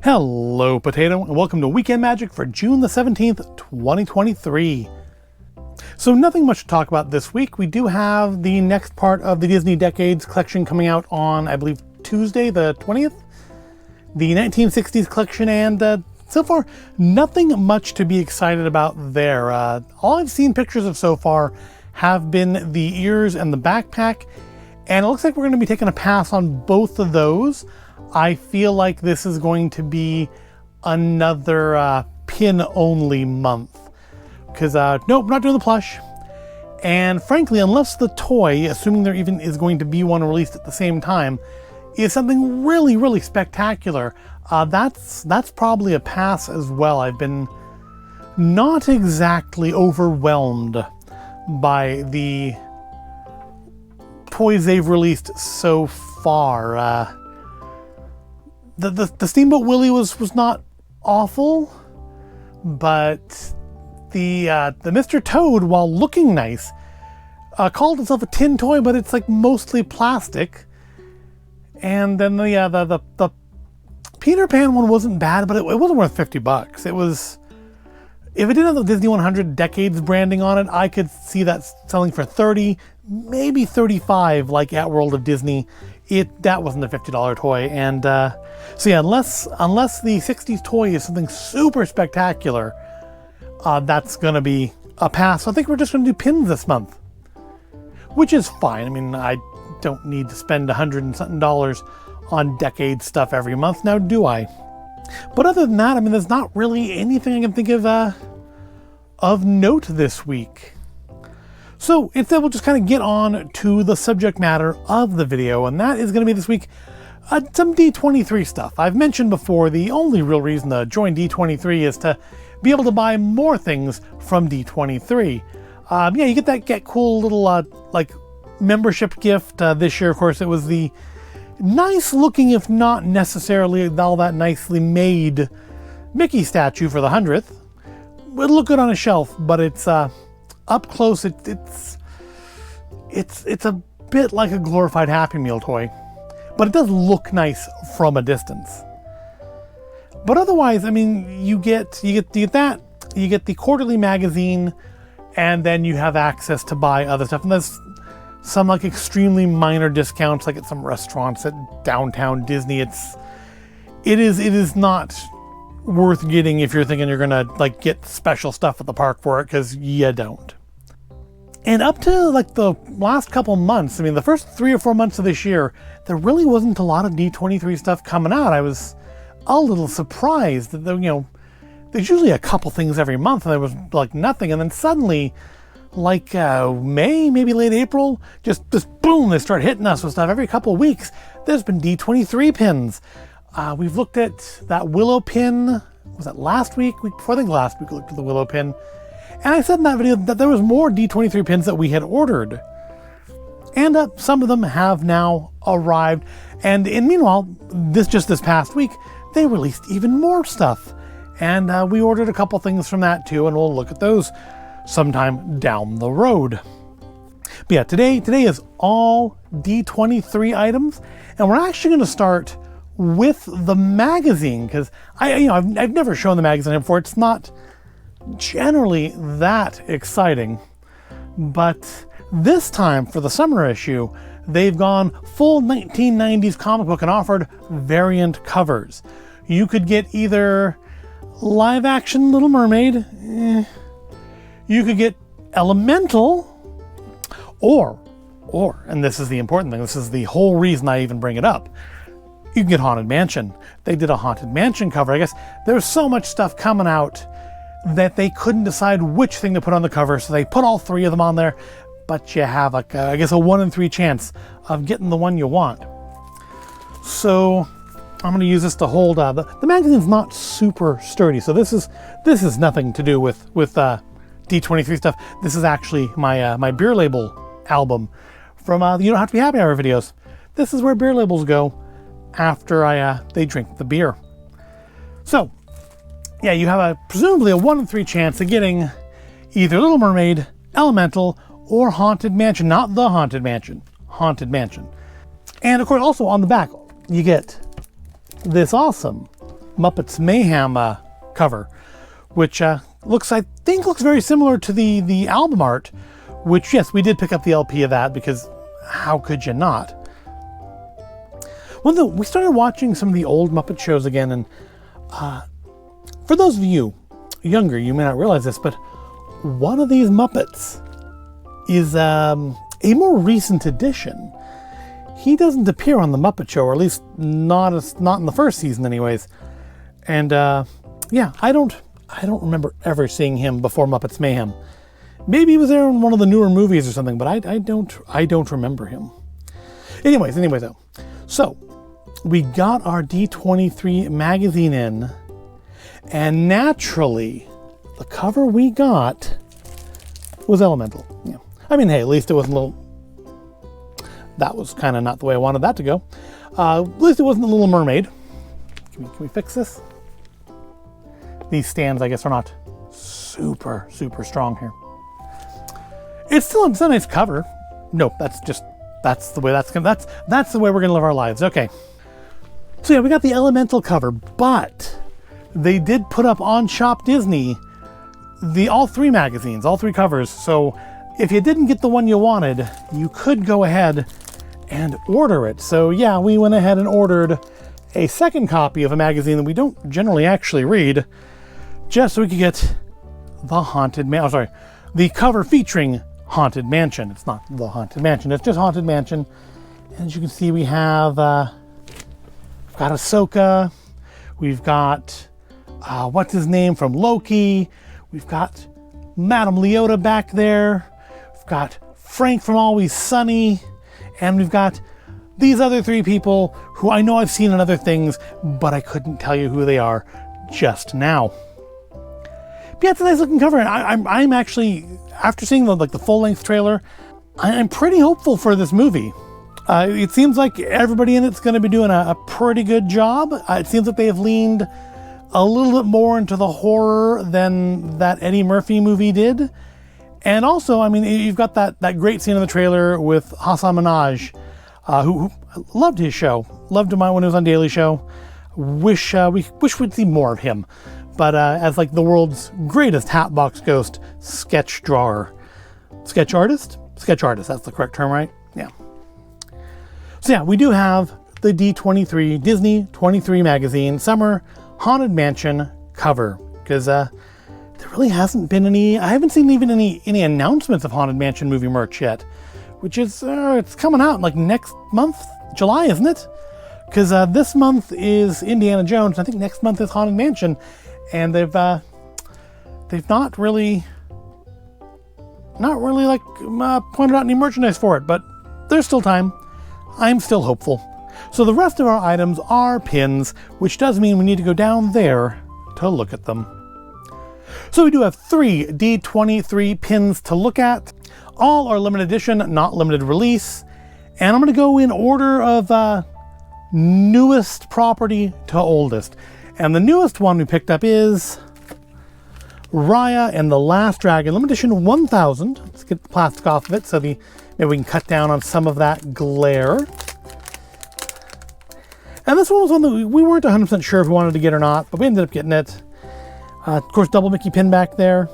Hello, Potato, and welcome to Weekend Magic for June the 17th, 2023. So nothing much to talk about this week. We do have the next part of the Disney Decades collection coming out on, I believe, Tuesday the 20th. The 1960s collection, and so far, nothing much to be excited about there. All I've seen pictures of so far have been the ears and the backpack, and it looks like we're going to be taking a pass on both of those. I feel like this is going to be another pin-only month. Because, nope, not doing the plush. And frankly, unless the toy, assuming there even is going to be one released at the same time, is something really, really spectacular, that's probably a pass as well. I've been not exactly overwhelmed by the toys they've released so far. The Steamboat Willie was not awful, but the Mr. Toad, while looking nice, called itself a tin toy, but it's like mostly plastic. And then the Peter Pan one wasn't bad, but it wasn't worth $50. It was, if it didn't have the Disney 100 Decades branding on it, I could see that selling for $30, maybe $35, like at World of Disney. That wasn't a $50 toy, and so yeah, unless the 60s toy is something super spectacular, that's gonna be a pass. So I think we're just gonna do pins this month, which is fine. I mean, I don't need to spend $100 and something on Decade stuff every month, now do I? But other than that, I mean, there's not really anything I can think of note this week. So instead, we'll just kind of get on to the subject matter of the video, and that is going to be this week some D23 stuff. I've mentioned before, the only real reason to join D23 is to be able to buy more things from D23. Yeah, you get that cool little like membership gift. This year, of course, it was the nice looking, if not necessarily all that nicely made, Mickey statue for the 100th. It'll look good on a shelf, but it's up close, it's a bit like a glorified Happy Meal toy, but it does look nice from a distance. But otherwise, I mean, you get that, you get the quarterly magazine, and then you have access to buy other stuff. And there's some like extremely minor discounts, like at some restaurants at downtown Disney. It is not worth getting if you're thinking you're gonna like get special stuff at the park for it, because you don't. And up to like the last couple months, I mean the first 3 or 4 months of this year, there really wasn't a lot of D23 stuff coming out. I was a little surprised that there's usually a couple things every month, and there was like nothing. And then suddenly, like May, maybe late April, just boom, they start hitting us with stuff every couple of weeks. There's been D23 pins. We've looked at that Willow pin. Was that last week? Before, I think last week we looked at the Willow pin. And I said in that video that there was more D23 pins that we had ordered. And some of them have now arrived. And meanwhile, this past week, they released even more stuff. And we ordered a couple things from that too, and we'll look at those sometime down the road. But yeah, today is all D23 items. And we're actually going to start with the magazine, because I've never shown the magazine before. It's not generally that exciting, but this time for the summer issue, they've gone full 1990s comic book and offered variant covers. You could get either live action Little Mermaid, you could get Elemental, or, and this is the important thing, this is the whole reason I even bring it up, you can get Haunted Mansion. They did a Haunted Mansion cover. I guess there's so much stuff coming out that they couldn't decide which thing to put on the cover, so they put all 3 of them on there, but you have like I guess a 1 in 3 chance of getting the one you want. So I'm going to use this to hold. The magazine's not super sturdy, so this is nothing to do with D23 stuff. This is actually my beer label album from You Don't Have to Be Happy Hour videos. This is where beer labels go after they drink the beer. So yeah, you have presumably a 1 in 3 chance of getting either Little Mermaid, Elemental, or Haunted Mansion. Not the Haunted Mansion, Haunted Mansion. And of course, also on the back, you get this awesome Muppets Mayhem cover, which looks very similar to the album art, which, yes, we did pick up the LP of that because how could you not? We started watching some of the old Muppet shows again, and for those of you younger, you may not realize this, but one of these Muppets is a more recent addition. He doesn't appear on the Muppet Show, or at least not in the first season, anyways. And yeah, I don't remember ever seeing him before Muppets Mayhem. Maybe he was there in one of the newer movies or something, but I don't remember him. Anyways, though. So we got our D23 magazine in, and naturally, the cover we got was Elemental. Yeah. I mean, hey, at least it wasn't a little... That was kind of not the way I wanted that to go. At least it wasn't a Little Mermaid. Can we fix this? These stands, I guess, are not super, super strong here. It's still a nice cover. Nope, that's the way that's the way we're gonna live our lives. Okay. So yeah, we got the Elemental cover, but they did put up on Shop Disney all three magazines, all three covers. So if you didn't get the one you wanted, you could go ahead and order it. So yeah, we went ahead and ordered a second copy of a magazine that we don't generally actually read, just so we could get the cover featuring Haunted Mansion. It's not the Haunted Mansion, it's just Haunted Mansion. And as you can see, we have we've got Ahsoka, we've got what's his name from Loki, we've got Madame Leota back there, we've got Frank from Always Sunny, and we've got these other three people who I know I've seen in other things, but I couldn't tell you who they are just now. But yeah, it's a nice looking cover, and I'm actually, after seeing the full-length trailer, I'm pretty hopeful for this movie. It seems like everybody in it's going to be doing a pretty good job. It seems like they have leaned a little bit more into the horror than that Eddie Murphy movie did. And also, I mean, you've got that great scene in the trailer with Hassan Minaj, who loved his show, loved him when he was on Daily Show. Wish we'd see more of him. But as like the world's greatest Hatbox Ghost sketch artist, that's the correct term, right? Yeah. So yeah, we do have the D23 Disney 23 magazine summer Haunted Mansion cover, because there really hasn't been any. I haven't seen even any announcements of Haunted Mansion movie merch yet, which is it's coming out like next month, July, isn't it? Because this month is Indiana Jones, and I think next month is Haunted Mansion, and they've not really like pointed out any merchandise for it, but there's still time. I'm still hopeful. So the rest of our items are pins, which does mean we need to go down there to look at them. So we do have 3 D23 pins to look at. All are limited edition, not limited release. And I'm going to go in order of newest property to oldest. And the newest one we picked up is Raya and the Last Dragon, limited edition 1000. Let's get the plastic off of it so maybe we can cut down on some of that glare. And this one was one that we weren't 100% sure if we wanted to get or not, but we ended up getting it. Of course, double Mickey pin back there.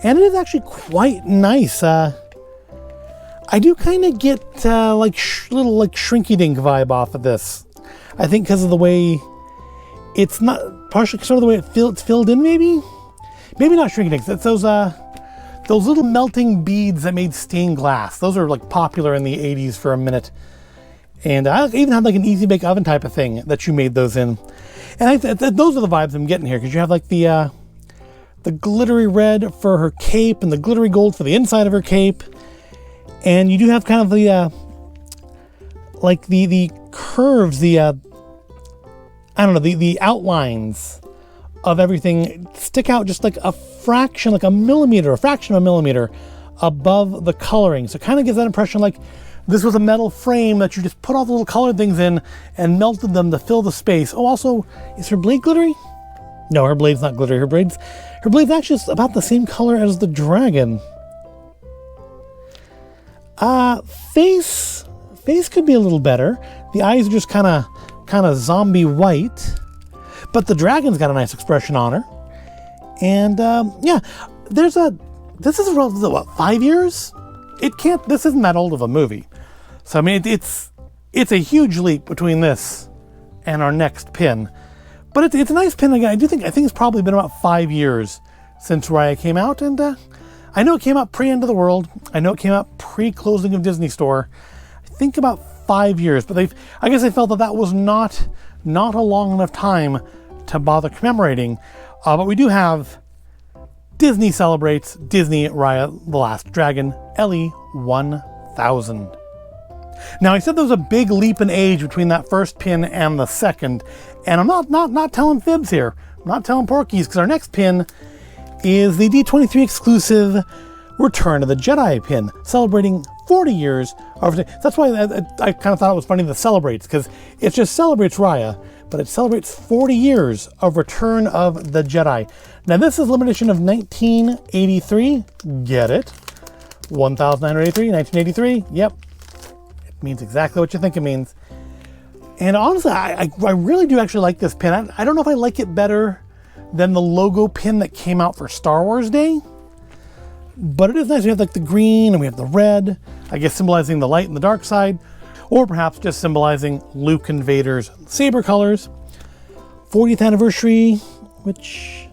And it is actually quite nice. I do kind of get little Shrinky Dink vibe off of this. I think because of the way it's not, partially sort of the way it's filled in, maybe? Maybe not Shrinky Dinks. It's those little melting beads that made stained glass. Those are like popular in the 80s for a minute. And I even had like an easy bake oven type of thing that you made those in. And those are the vibes I'm getting here, because you have like the glittery red for her cape and the glittery gold for the inside of her cape. And you do have kind of the curves, the outlines of everything stick out just like a fraction of a millimeter above the coloring. So it kind of gives that impression like this was a metal frame that you just put all the little colored things in and melted them to fill the space. Oh, also, is her blade glittery? No, her blade's not glittery. Her blade's actually about the same color as the dragon. Face could be a little better. The eyes are just kind of zombie white. But the dragon's got a nice expression on her. And yeah, this is relatively, what, 5 years? This isn't that old of a movie. So I mean, it's a huge leap between this and our next pin. But it's a nice pin again. I think it's probably been about 5 years since Raya came out, and I know it came out pre-End of the World. I know it came out pre-closing of Disney Store. I think about 5 years, but I guess they felt that was not a long enough time to bother commemorating. But we do have Disney Celebrates Disney Raya the Last Dragon LE 1000. Now, I said there was a big leap in age between that first pin and the second, and I'm not telling fibs here. I'm not telling porkies, because our next pin is the D23 exclusive Return of the Jedi pin, celebrating 40 years of... That's why I kind of thought it was funny, the celebrates, because it just celebrates Raya, but it celebrates 40 years of Return of the Jedi. Now, this is limited edition of 1983. Get it? 1983, 1983. Yep. It means exactly what you think it means. And honestly, I really do actually like this pin. I don't know if I like it better than the logo pin that came out for Star Wars Day. But it is nice. We have like the green and we have the red, I guess symbolizing the light and the dark side, or perhaps just symbolizing Luke and Vader's saber colors. 40th anniversary, which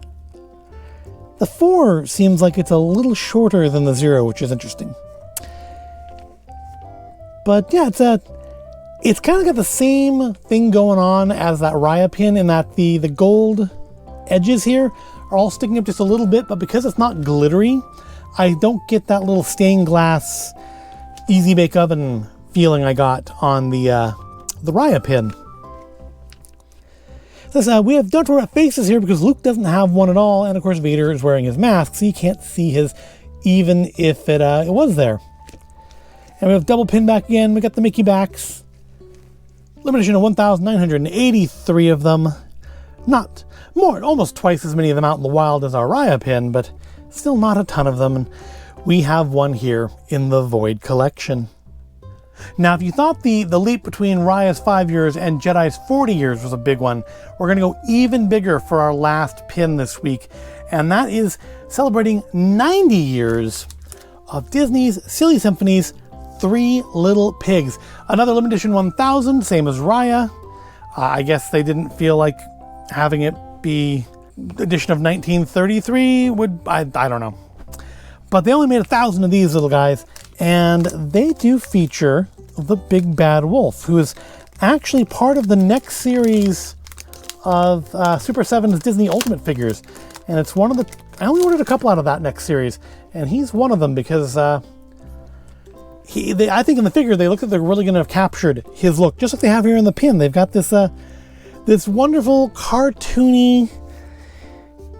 the 4 seems like it's a little shorter than the 0, which is interesting. But yeah, it's kind of got the same thing going on as that Raya pin, in that the gold edges here are all sticking up just a little bit, but because it's not glittery, I don't get that little stained glass easy bake oven feeling I got on the Raya pin. So we don't worry about faces here because Luke doesn't have one at all, and of course Vader is wearing his mask, so you can't see his, even if it was there. And we have double pin back again. We got the Mickey backs. Limited edition of 1,983 of them. Not more, almost twice as many of them out in the wild as our Raya pin, but still not a ton of them. And we have one here in the Void collection. Now, if you thought the leap between Raya's 5 years and Jedi's 40 years was a big one, we're going to go even bigger for our last pin this week. And that is celebrating 90 years of Disney's Silly Symphony's Three Little Pigs. Another limited edition 1000, same as Raya. I guess they didn't feel like having it be edition of 1933 would, I don't know. But they only made 1,000 of these little guys, and they do feature the Big Bad Wolf, who is actually part of the next series of Super 7's Disney Ultimate figures. And it's one of the, I only ordered a couple out of that next series, and he's one of them because I think in the figure they look like they're really going to have captured his look, just like they have here in the pin. They've got this this wonderful cartoony,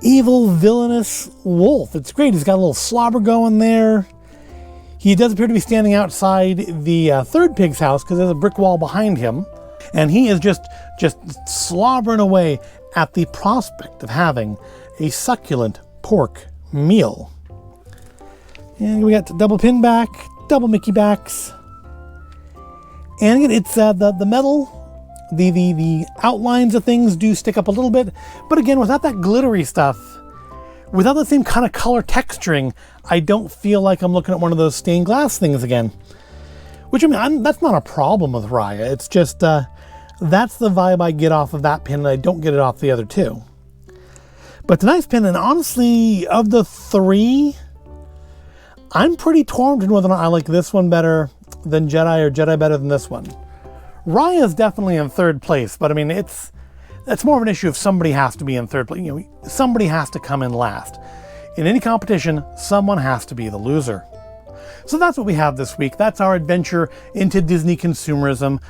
evil, villainous wolf. It's great. He's got a little slobber going there. He does appear to be standing outside the third pig's house because there's a brick wall behind him, and he is just slobbering away at the prospect of having a succulent pork meal. And we got double pin back, double Mickey backs, and again, it's the metal. The outlines of things do stick up a little bit, but again, without that glittery stuff, without the same kind of color texturing, I don't feel like I'm looking at one of those stained glass things again. Which, I mean, that's not a problem with Raya. It's just, that's the vibe I get off of that pin, and I don't get it off the other two. But the nice pin, and honestly, of the three, I'm pretty torn between whether or not I like this one better than Jedi or Jedi better than this one. Raya is definitely in third place, but I mean, it's more of an issue if somebody has to be in third place. You know, somebody has to come in last. In any competition, someone has to be the loser. So that's what we have this week. That's our adventure into Disney consumerism.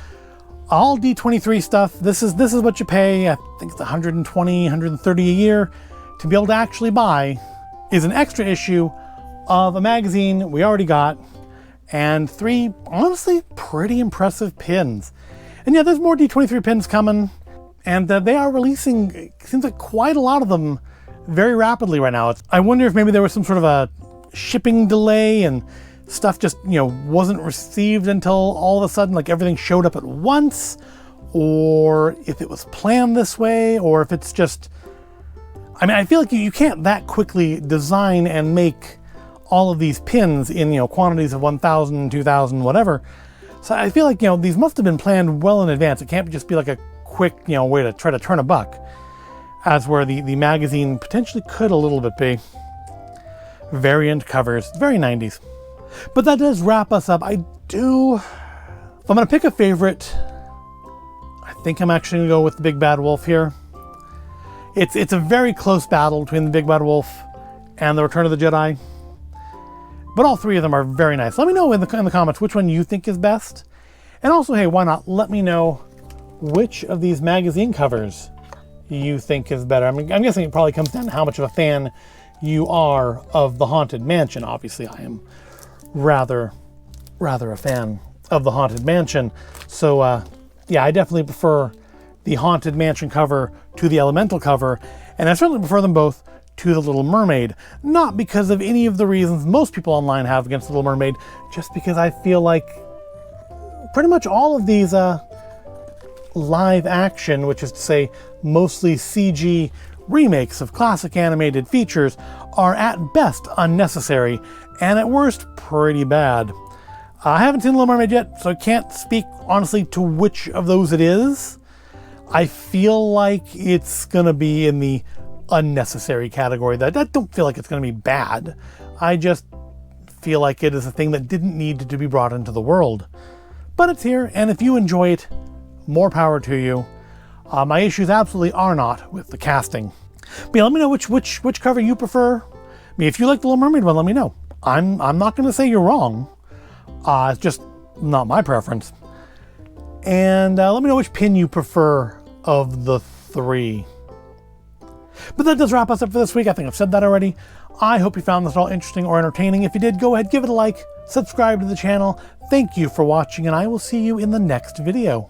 All D23 stuff. This is what you pay. I think it's $120, $130 a year to be able to actually buy. Is an extra issue of a magazine we already got, and 3, honestly, pretty impressive pins. And yeah, there's more D23 pins coming, and they are releasing, it seems like quite a lot of them very rapidly right now. I wonder if maybe there was some sort of a shipping delay and stuff just, wasn't received until all of a sudden, like everything showed up at once, or if it was planned this way, or if it's just, I mean, I feel like you can't that quickly design and make all of these pins in, you know, quantities of 1,000, 2,000, whatever. So I feel like, you know, these must have been planned well in advance. It can't just be like a quick, you know, way to try to turn a buck, as where the magazine potentially could a little bit be. Variant covers, very 90s. But that does wrap us up. If I'm gonna pick a favorite, I think I'm actually gonna go with the Big Bad Wolf here. It's a very close battle between the Big Bad Wolf and the Return of the Jedi. But all three of them are very nice. Let me know in the comments which one you think is best. And also, hey, why not let me know which of these magazine covers you think is better. I mean, I'm guessing it probably comes down to how much of a fan you are of the Haunted Mansion. Obviously, I am rather a fan of the Haunted Mansion. So, yeah, I definitely prefer the Haunted Mansion cover to the Elemental cover, and I certainly prefer them both to the Little Mermaid. Not because of any of the reasons most people online have against the Little Mermaid, just because I feel like pretty much all of these live action, which is to say mostly CG remakes of classic animated features, are at best unnecessary and at worst pretty bad. I haven't seen Little Mermaid yet, so I can't speak honestly to which of those it is. I feel like it's gonna be in the unnecessary category. That I don't feel like it's gonna be bad. I just feel like it is a thing that didn't need to be brought into the world. But it's here, and if you enjoy it, more power to you. My issues absolutely are not with the casting. But yeah, let me know which cover you prefer. I mean, if you like the Little Mermaid one, let me know. I'm not going to say you're wrong. It's just not my preference. And let me know which pin you prefer of the three. But that does wrap us up for this week. I think I've said that already. I hope you found this all interesting or entertaining. If you did, go ahead, give it a like, subscribe to the channel. Thank you for watching, and I will see you in the next video.